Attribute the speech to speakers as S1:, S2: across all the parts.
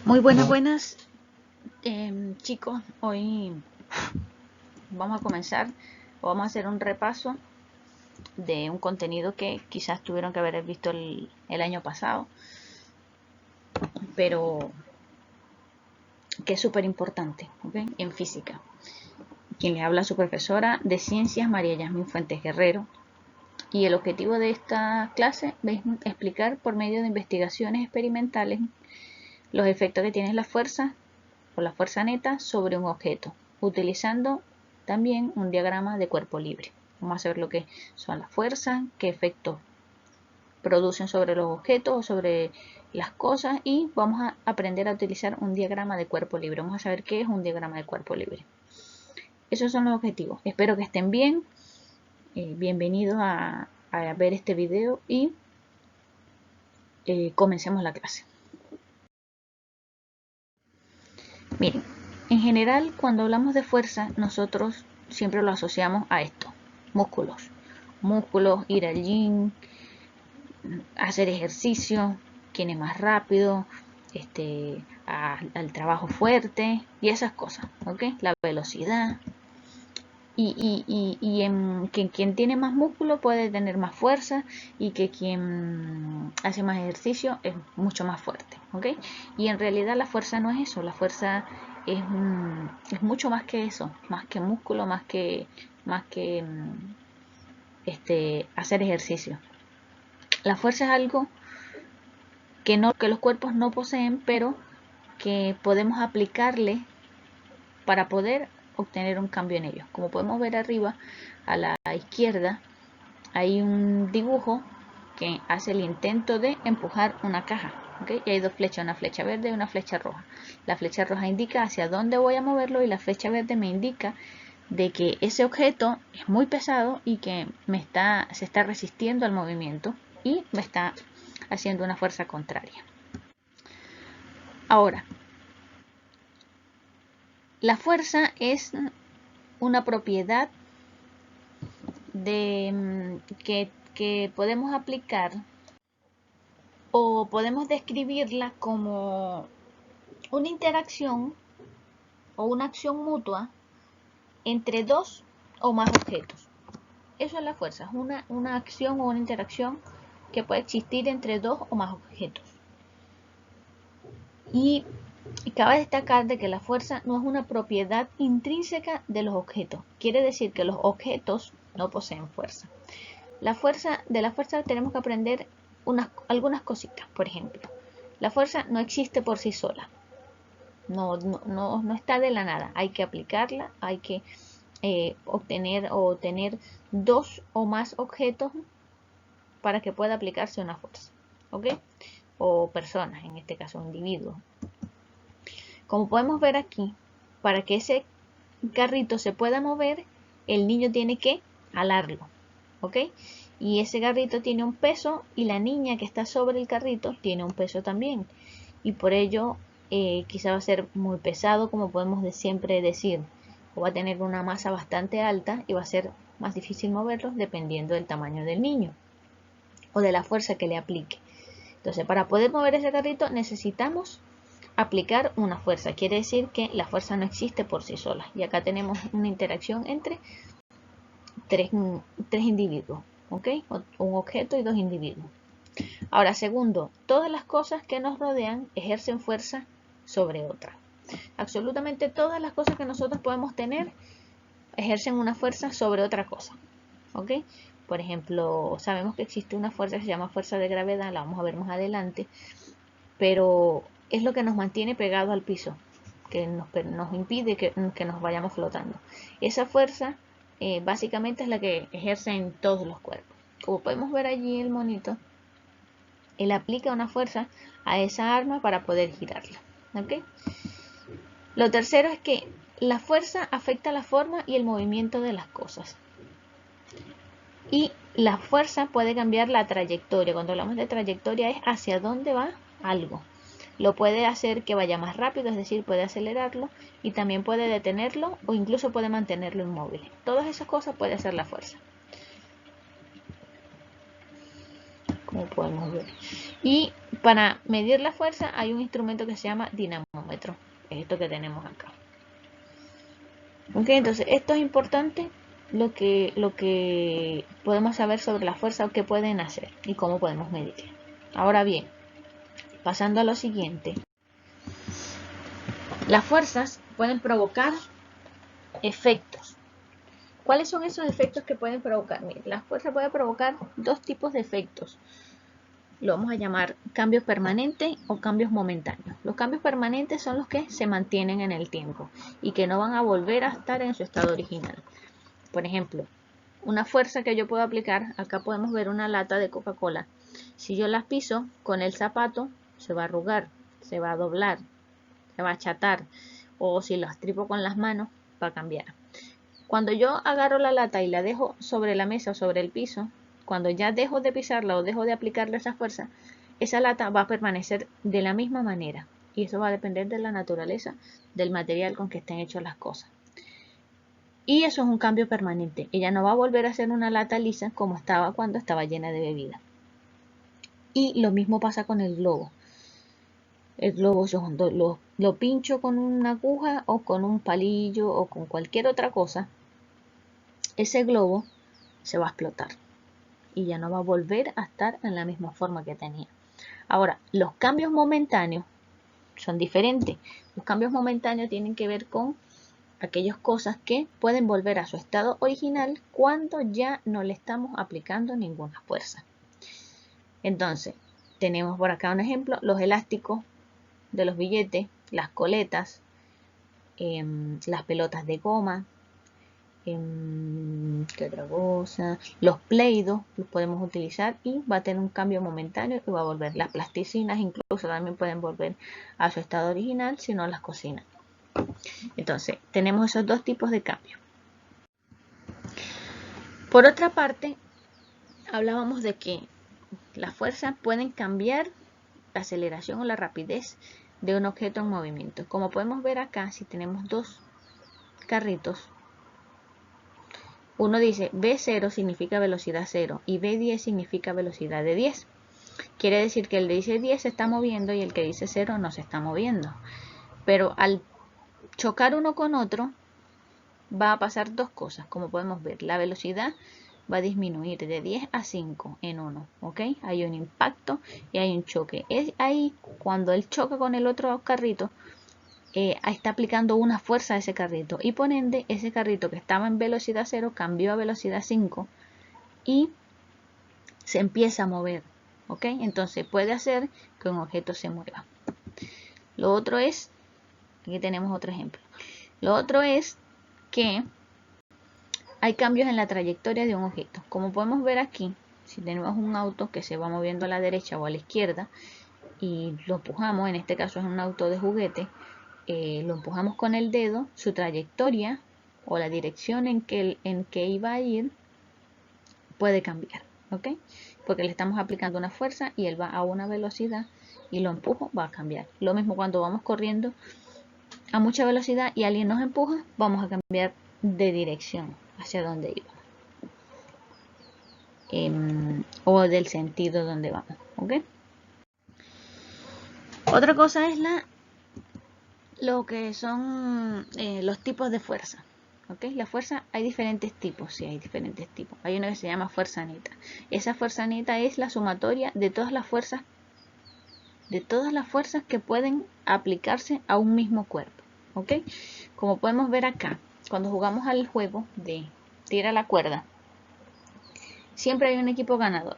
S1: Muy buenas, chicos. Hoy vamos a comenzar o vamos a hacer un repaso de un contenido que quizás tuvieron que haber visto el año pasado, pero que es súper importante, ¿okay? En física. Quien le habla a su profesora de ciencias, María Yasmín Fuentes Guerrero. Y el objetivo de esta clase es explicar por medio de investigaciones experimentales los efectos que tiene la fuerza o la fuerza neta sobre un objeto, utilizando también un diagrama de cuerpo libre. Vamos a ver lo que son las fuerzas, qué efectos producen sobre los objetos o sobre las cosas, y vamos a aprender a utilizar un diagrama de cuerpo libre. Vamos a saber qué es un diagrama de cuerpo libre. Esos son los objetivos. Espero que estén bien. Bienvenidos a ver este video y comencemos la clase. Miren, en general, cuando hablamos de fuerza, nosotros siempre lo asociamos a esto: músculos. Músculos, ir al gym, hacer ejercicio, quién es más rápido, al trabajo fuerte y esas cosas, ¿ok? La velocidad. Que quien tiene más músculo puede tener más fuerza, y que quien hace más ejercicio es mucho más fuerte, ¿ok? Y en realidad la fuerza no es eso. La fuerza es mucho más que eso, más que músculo, más que hacer ejercicio. La fuerza es algo que los cuerpos no poseen, pero que podemos aplicarle para poder obtener un cambio en ellos. Como podemos ver arriba a la izquierda, hay un dibujo que hace el intento de empujar una caja, ¿okay? Y hay dos flechas, una flecha verde y una flecha roja. La flecha roja indica hacia dónde voy a moverlo, y la flecha verde me indica de que ese objeto es muy pesado y que se está resistiendo al movimiento y me está haciendo una fuerza contraria. Ahora, la fuerza es una propiedad que podemos aplicar, o podemos describirla como una interacción o una acción mutua entre dos o más objetos. Eso es la fuerza, es una acción o una interacción que puede existir entre dos o más objetos. Y cabe destacar de que la fuerza no es una propiedad intrínseca de los objetos. Quiere decir que los objetos no poseen fuerza. De la fuerza tenemos que aprender algunas cositas. Por ejemplo, la fuerza no existe por sí sola. No está de la nada. Hay que aplicarla, hay que tener dos o más objetos para que pueda aplicarse una fuerza, ¿ok? O personas, en este caso individuos. Como podemos ver aquí, para que ese carrito se pueda mover, el niño tiene que jalarlo, ¿ok? Y ese carrito tiene un peso, y la niña que está sobre el carrito tiene un peso también. Y por ello quizá va a ser muy pesado, como podemos siempre decir, o va a tener una masa bastante alta y va a ser más difícil moverlo dependiendo del tamaño del niño o de la fuerza que le aplique. Entonces, para poder mover ese carrito necesitamos aplicar una fuerza. Quiere decir que la fuerza no existe por sí sola. Y acá tenemos una interacción entre tres individuos, ¿ok? Un objeto y dos individuos. Ahora, segundo, todas las cosas que nos rodean ejercen fuerza sobre otras. Absolutamente todas las cosas que nosotros podemos tener ejercen una fuerza sobre otra cosa, ¿ok? Por ejemplo, sabemos que existe una fuerza que se llama fuerza de gravedad, la vamos a ver más adelante, pero es lo que nos mantiene pegados al piso, que nos impide que nos vayamos flotando. Esa fuerza básicamente es la que ejerce en todos los cuerpos. Como podemos ver allí el monito, él aplica una fuerza a esa arma para poder girarla, ¿ok? Lo tercero es que la fuerza afecta la forma y el movimiento de las cosas. Y la fuerza puede cambiar la trayectoria. Cuando hablamos de trayectoria es hacia dónde va algo. Lo puede hacer que vaya más rápido, es decir, puede acelerarlo, y también puede detenerlo o incluso puede mantenerlo inmóvil. Todas esas cosas puede hacer la fuerza, como podemos ver. Y para medir la fuerza hay un instrumento que se llama dinamómetro. Es esto que tenemos acá. Ok, entonces esto es importante lo que podemos saber sobre la fuerza o qué pueden hacer y cómo podemos medirla. Ahora bien, pasando a lo siguiente. Las fuerzas pueden provocar efectos. ¿Cuáles son esos efectos que pueden provocar? Mire, la fuerza puede provocar dos tipos de efectos. Lo vamos a llamar cambios permanentes o cambios momentáneos. Los cambios permanentes son los que se mantienen en el tiempo y que no van a volver a estar en su estado original. Por ejemplo, una fuerza que yo puedo aplicar, acá podemos ver una lata de Coca-Cola. Si yo la piso con el zapato, se va a arrugar, se va a doblar, se va a achatar, o si la estripo con las manos, va a cambiar. Cuando yo agarro la lata y la dejo sobre la mesa o sobre el piso, cuando ya dejo de pisarla o dejo de aplicarle esa fuerza, esa lata va a permanecer de la misma manera. Y eso va a depender de la naturaleza del material con que estén hechas las cosas. Y eso es un cambio permanente. Ella no va a volver a ser una lata lisa como estaba cuando estaba llena de bebida. Y lo mismo pasa con el globo. El globo yo lo pincho con una aguja o con un palillo o con cualquier otra cosa. Ese globo se va a explotar y ya no va a volver a estar en la misma forma que tenía. Ahora, los cambios momentáneos son diferentes. Los cambios momentáneos tienen que ver con aquellas cosas que pueden volver a su estado original cuando ya no le estamos aplicando ninguna fuerza. Entonces, tenemos por acá un ejemplo, los elásticos de los billetes, las coletas, las pelotas de goma, ¿qué otra cosa? Los Play-Doh los podemos utilizar y va a tener un cambio momentáneo y va a volver. Las plasticinas incluso también pueden volver a su estado original si no las cocinan. Entonces, tenemos esos dos tipos de cambio. Por otra parte, hablábamos de que las fuerzas pueden cambiar la aceleración o la rapidez de un objeto en movimiento. Como podemos ver acá, si tenemos dos carritos, uno dice V0 significa velocidad 0 y V10 significa velocidad de 10. Quiere decir que el que dice 10 se está moviendo y el que dice 0 no se está moviendo. Pero al chocar uno con otro, va a pasar dos cosas. Como podemos ver, la velocidad va a disminuir de 10 a 5 en uno. ¿Ok? Hay un impacto y hay un choque. Es ahí cuando él choca con el otro carrito, está aplicando una fuerza a ese carrito y por ende ese carrito que estaba en velocidad 0 cambió a velocidad 5 y se empieza a mover. ¿Ok? Entonces puede hacer que un objeto se mueva. Lo otro es, aquí tenemos otro ejemplo, lo otro es que hay cambios en la trayectoria de un objeto. Como podemos ver aquí, si tenemos un auto que se va moviendo a la derecha o a la izquierda y lo empujamos, en este caso es un auto de juguete, lo empujamos con el dedo, su trayectoria o la dirección en que iba a ir puede cambiar, ¿ok? Porque le estamos aplicando una fuerza y él va a una velocidad y lo empujo, va a cambiar. Lo mismo cuando vamos corriendo a mucha velocidad y alguien nos empuja, vamos a cambiar de dirección hacia donde iba. O del sentido donde vamos, ¿ok? Otra cosa es lo que son los tipos de fuerza. ¿Okay? La fuerza, hay diferentes tipos, sí, hay diferentes tipos. Hay una que se llama fuerza neta. Esa fuerza neta es la sumatoria de todas las fuerzas que pueden aplicarse a un mismo cuerpo. ¿Ok? Como podemos ver acá, cuando jugamos al juego de tira la cuerda, siempre hay un equipo ganador.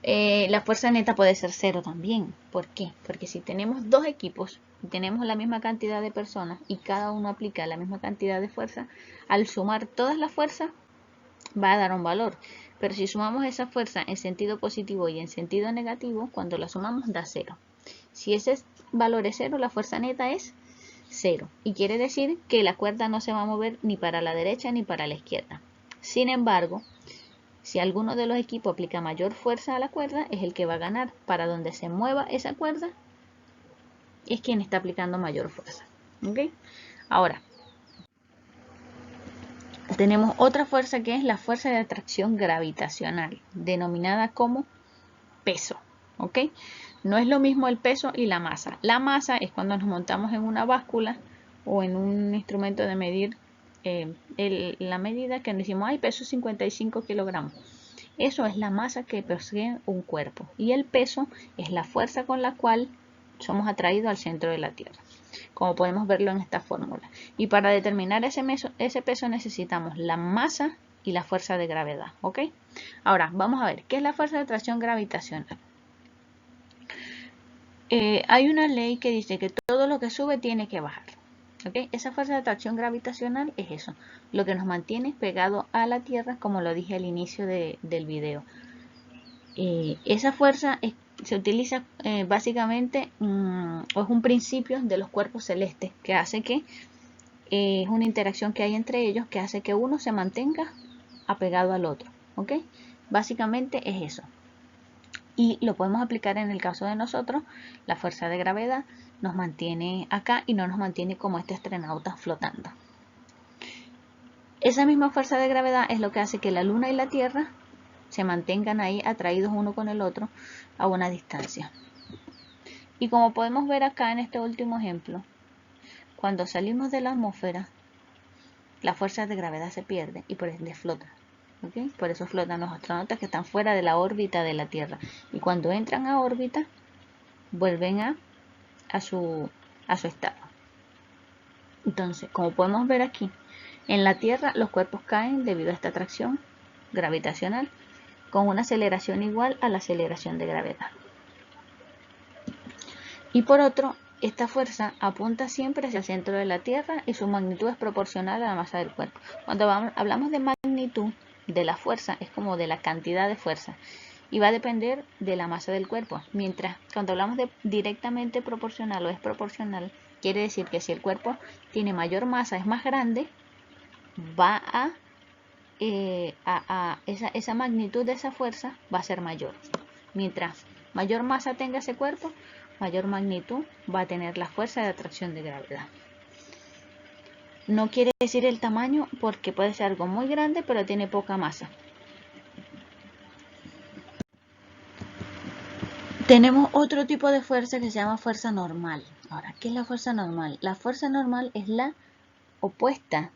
S1: La fuerza neta puede ser 0 también. ¿Por qué? Porque si tenemos dos equipos y tenemos la misma cantidad de personas y cada uno aplica la misma cantidad de fuerza, al sumar todas las fuerzas va a dar un valor. Pero si sumamos esa fuerza en sentido positivo y en sentido negativo, cuando la sumamos da 0. Si ese valor es 0, la fuerza neta es 0. Y quiere decir que la cuerda no se va a mover ni para la derecha ni para la izquierda. Sin embargo, si alguno de los equipos aplica mayor fuerza a la cuerda, es el que va a ganar. Para donde se mueva esa cuerda, es quien está aplicando mayor fuerza. ¿Ok? Ahora, tenemos otra fuerza que es la fuerza de atracción gravitacional, denominada como peso, ¿ok? No es lo mismo el peso y la masa. La masa es cuando nos montamos en una báscula o en un instrumento de medir la medida que decimos, ay, peso 55 kilogramos. Eso es la masa que posee un cuerpo. Y el peso es la fuerza con la cual somos atraídos al centro de la Tierra, como podemos verlo en esta fórmula. Y para determinar ese peso necesitamos la masa y la fuerza de gravedad, ¿ok? Ahora, vamos a ver, ¿qué es la fuerza de atracción gravitacional? Hay una ley que dice que todo lo que sube tiene que bajar, ¿ok? Esa fuerza de atracción gravitacional es eso, lo que nos mantiene pegado a la Tierra, como lo dije al inicio del video. Esa fuerza se utiliza básicamente, o es un principio de los cuerpos celestes, que hace que es una interacción que hay entre ellos que hace que uno se mantenga apegado al otro, ¿ok? Básicamente es eso. Y lo podemos aplicar en el caso de nosotros. La fuerza de gravedad nos mantiene acá y no nos mantiene como este astronauta flotando. Esa misma fuerza de gravedad es lo que hace que la Luna y la Tierra se mantengan ahí atraídos uno con el otro a una distancia. Y como podemos ver acá en este último ejemplo, cuando salimos de la atmósfera, la fuerza de gravedad se pierde y por ende flota. ¿Okay? Por eso flotan los astronautas que están fuera de la órbita de la Tierra. Y cuando entran a órbita, vuelven a su estado. Entonces, como podemos ver aquí, en la Tierra los cuerpos caen debido a esta atracción gravitacional con una aceleración igual a la aceleración de gravedad. Y por otro, esta fuerza apunta siempre hacia el centro de la Tierra y su magnitud es proporcional a la masa del cuerpo. Cuando hablamos de magnitud de la fuerza, es como de la cantidad de fuerza y va a depender de la masa del cuerpo. Mientras cuando hablamos de directamente proporcional o es proporcional, quiere decir que si el cuerpo tiene mayor masa, es más grande, va esa magnitud de esa fuerza va a ser mayor. Mientras mayor masa tenga ese cuerpo, mayor magnitud va a tener la fuerza de atracción de gravedad. No quiere decir el tamaño porque puede ser algo muy grande pero tiene poca masa. Tenemos otro tipo de fuerza que se llama fuerza normal. Ahora, ¿qué es la fuerza normal? La fuerza normal es la opuesta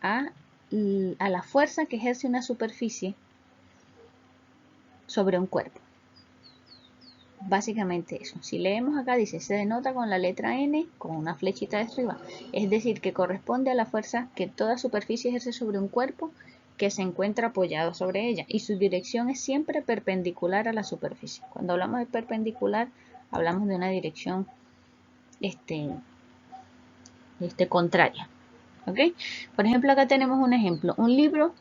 S1: a la fuerza que ejerce una superficie sobre un cuerpo. Básicamente eso. Si leemos acá dice, se denota con la letra N con una flechita de arriba. Es decir, que corresponde a la fuerza que toda superficie ejerce sobre un cuerpo que se encuentra apoyado sobre ella. Y su dirección es siempre perpendicular a la superficie. Cuando hablamos de perpendicular, hablamos de una dirección contraria. ¿Ok? Por ejemplo, acá tenemos un ejemplo. Un libro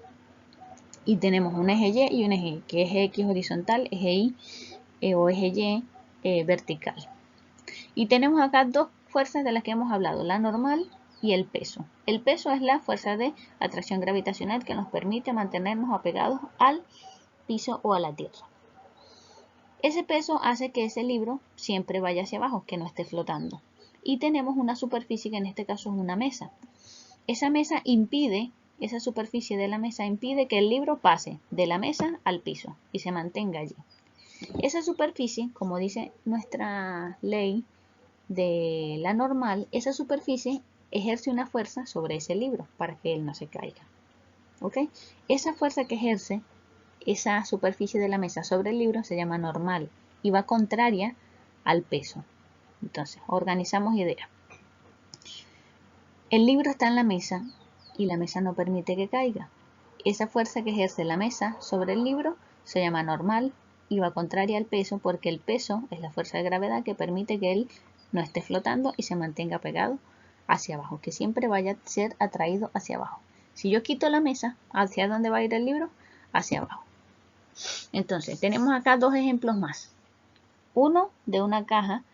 S1: y tenemos un eje Y y un eje Y, que es eje X horizontal, eje Y o eje Y vertical. Y tenemos acá dos fuerzas de las que hemos hablado, la normal y el peso. El peso es la fuerza de atracción gravitacional que nos permite mantenernos apegados al piso o a la tierra. Ese peso hace que ese libro siempre vaya hacia abajo, que no esté flotando. Y tenemos una superficie que en este caso es una mesa. Esa mesa impide, esa superficie de la mesa impide que el libro pase de la mesa al piso y se mantenga allí. Esa superficie, como dice nuestra ley de la normal, esa superficie ejerce una fuerza sobre ese libro para que él no se caiga. ¿Ok? Esa fuerza que ejerce esa superficie de la mesa sobre el libro se llama normal y va contraria al peso. Entonces, organizamos ideas. El libro está en la mesa y la mesa no permite que caiga. Esa fuerza que ejerce la mesa sobre el libro se llama normal y va contraria al peso porque el peso es la fuerza de gravedad que permite que él no esté flotando y se mantenga pegado hacia abajo, que siempre vaya a ser atraído hacia abajo. Si yo quito la mesa, ¿hacia dónde va a ir el libro? Hacia abajo. Entonces, tenemos acá dos ejemplos más. Uno de una caja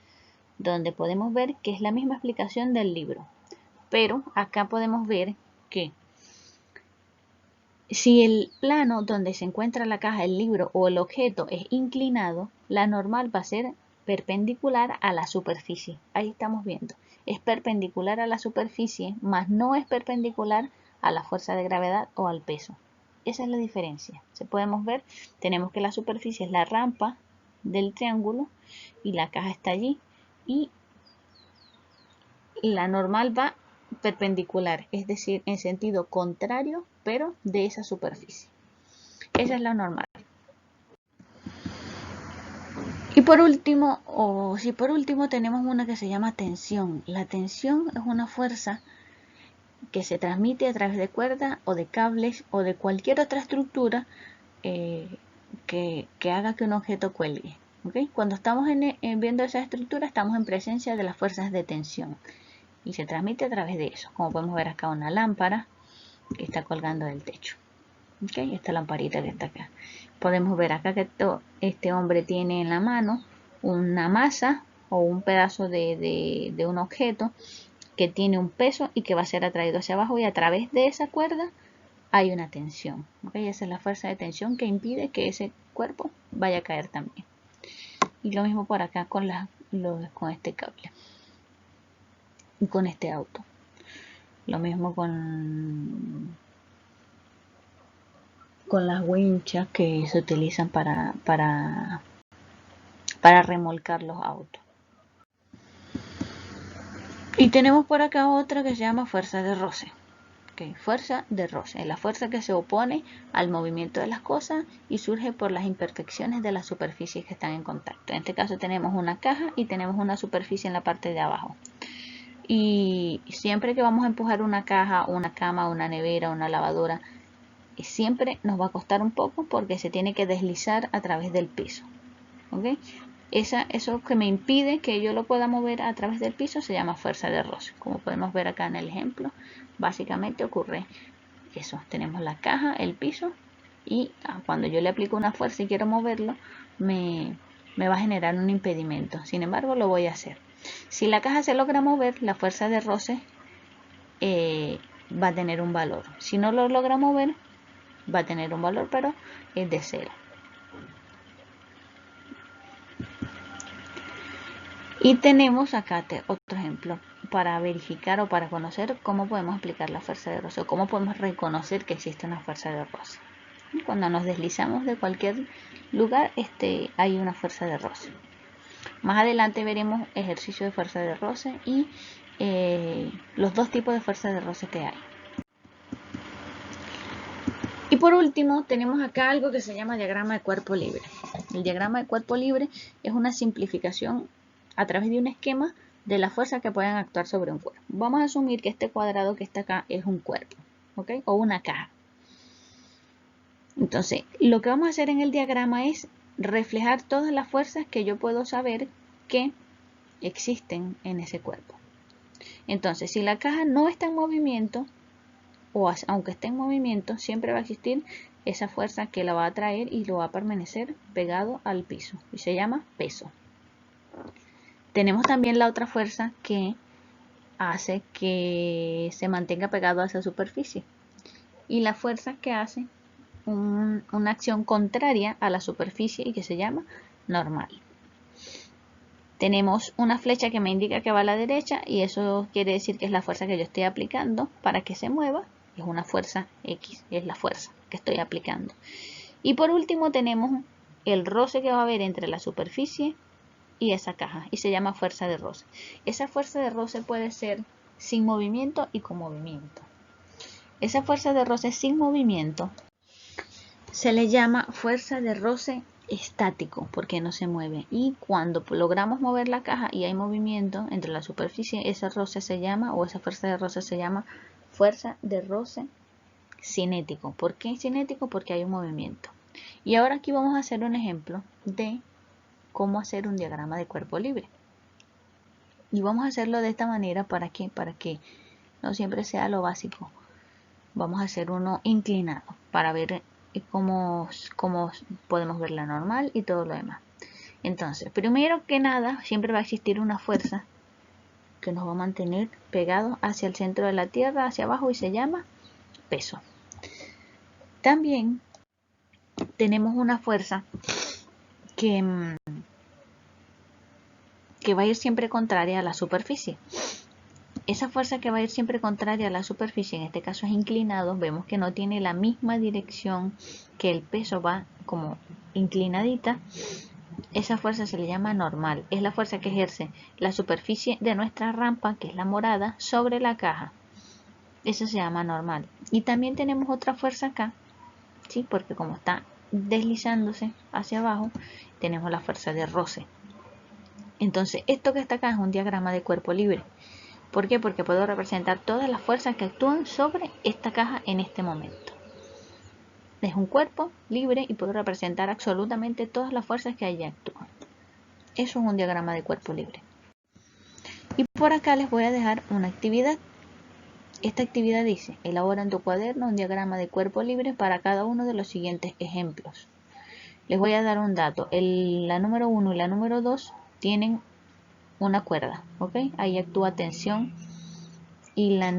S1: donde podemos ver que es la misma explicación del libro. Pero acá podemos ver que si el plano donde se encuentra la caja, el libro o el objeto es inclinado, la normal va a ser perpendicular a la superficie. Ahí estamos viendo. Es perpendicular a la superficie, mas no es perpendicular a la fuerza de gravedad o al peso. esa es la diferencia. Se podemos ver, tenemos que la superficie es la rampa del triángulo y la caja está allí y la normal va perpendicular, es decir, en sentido contrario, pero de esa superficie. Esa es la normal. Y por último, tenemos una que se llama tensión. La tensión es una fuerza que se transmite a través de cuerdas o de cables o de cualquier otra estructura que haga que un objeto cuelgue. ¿Okay? Cuando estamos viendo esa estructura, estamos en presencia de las fuerzas de tensión y se transmite a través de eso. Como podemos ver acá, una lámpara que está colgando del techo. ¿Okay? Esta lamparita que está acá. Podemos ver acá que este hombre tiene en la mano una masa o un pedazo de un objeto que tiene un peso y que va a ser atraído hacia abajo, y a través de esa cuerda hay una tensión. ¿Okay? Esa es la fuerza de tensión que impide que ese cuerpo vaya a caer también. Y lo mismo por acá con este cable y con este auto. Lo mismo con las winchas que se utilizan para remolcar los autos. Y tenemos por acá otra que se llama fuerza de roce. Okay, fuerza de roce, es la fuerza que se opone al movimiento de las cosas y surge por las imperfecciones de las superficies que están en contacto. En este caso tenemos una caja y tenemos una superficie en la parte de abajo. Y siempre que vamos a empujar una caja, una cama, una nevera, una lavadora, siempre nos va a costar un poco porque se tiene que deslizar a través del piso. ¿Okay? Eso que me impide que yo lo pueda mover a través del piso se llama fuerza de roce. Como podemos ver acá en el ejemplo, básicamente ocurre eso. Tenemos la caja, el piso, y cuando yo le aplico una fuerza y quiero moverlo, me va a generar un impedimento. Sin embargo, lo voy a hacer. Si la caja se logra mover, la fuerza de roce va a tener un valor. Si no lo logra mover, va a tener un valor, pero es de 0. Y tenemos acá otro ejemplo para verificar o para conocer cómo podemos aplicar la fuerza de roce o cómo podemos reconocer que existe una fuerza de roce. Cuando nos deslizamos de cualquier lugar, hay una fuerza de roce. Más adelante veremos ejercicio de fuerza de roce y los dos tipos de fuerza de roce que hay. Y por último tenemos acá algo que se llama diagrama de cuerpo libre. El diagrama de cuerpo libre es una simplificación a través de un esquema de las fuerzas que pueden actuar sobre un cuerpo. Vamos a asumir que este cuadrado que está acá es un cuerpo, ¿ok? O una caja. Entonces, lo que vamos a hacer en el diagrama es reflejar todas las fuerzas que yo puedo saber que existen en ese cuerpo. Entonces, si la caja no está en movimiento, o aunque esté en movimiento, siempre va a existir esa fuerza que la va a atraer y lo va a permanecer pegado al piso, y se llama peso. Tenemos también la otra fuerza que hace que se mantenga pegado a esa superficie, y la fuerza que hace una acción contraria a la superficie y que se llama normal. Tenemos una flecha que me indica que va a la derecha y eso quiere decir que es la fuerza que yo estoy aplicando para que se mueva. Es una fuerza X, es la fuerza que estoy aplicando. Y por último tenemos el roce que va a haber entre la superficie y esa caja y se llama fuerza de roce. Esa fuerza de roce puede ser sin movimiento y con movimiento. Esa fuerza de roce sin movimiento se le llama fuerza de roce estático porque no se mueve, y cuando logramos mover la caja y hay movimiento entre la superficie, ese roce se llama, o esa fuerza de roce se llama fuerza de roce cinético. ¿Por qué cinético? Porque hay un movimiento. Y ahora aquí vamos a hacer un ejemplo de cómo hacer un diagrama de cuerpo libre, y vamos a hacerlo de esta manera. ¿Para qué? Para que no siempre sea lo básico. Vamos a hacer uno inclinado para ver cómo podemos ver la normal y todo lo demás. Entonces, primero que nada, siempre va a existir una fuerza que nos va a mantener pegados hacia el centro de la Tierra, hacia abajo, y se llama peso. También tenemos una fuerza que va a ir siempre contraria a la superficie. esa fuerza que va a ir siempre contraria a la superficie, en este caso es inclinado, vemos que no tiene la misma dirección, que el peso va como inclinadita. Esa fuerza se le llama normal. Es la fuerza que ejerce la superficie de nuestra rampa, que es la morada, sobre la caja. Eso se llama normal. Y también tenemos otra fuerza acá, ¿sí? Porque como está deslizándose hacia abajo, tenemos la fuerza de roce. Entonces, esto que está acá es un diagrama de cuerpo libre. ¿Por qué? Porque puedo representar todas las fuerzas que actúan sobre esta caja en este momento. Es un cuerpo libre y puedo representar absolutamente todas las fuerzas que allí actúan. Eso es un diagrama de cuerpo libre. Y por acá les voy a dejar una actividad. Esta actividad dice: elabora en tu cuaderno un diagrama de cuerpo libre para cada uno de los siguientes ejemplos. Les voy a dar un dato. La número 1 y la número 2 tienen una cuerda, ¿ok? Ahí actúa tensión. Y la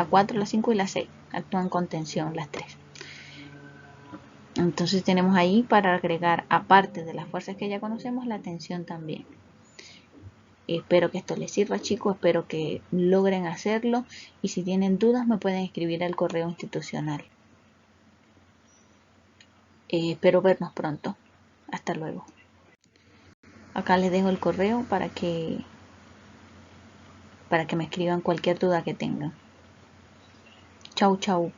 S1: 4, la 5 y la 6 actúan con tensión, las 3. Entonces tenemos ahí para agregar, aparte de las fuerzas que ya conocemos, la tensión también. Espero que esto les sirva, chicos, espero que logren hacerlo y si tienen dudas me pueden escribir al correo institucional. Espero vernos pronto. Hasta luego. Acá les dejo el correo para que me escriban cualquier duda que tengan. Chau, chau.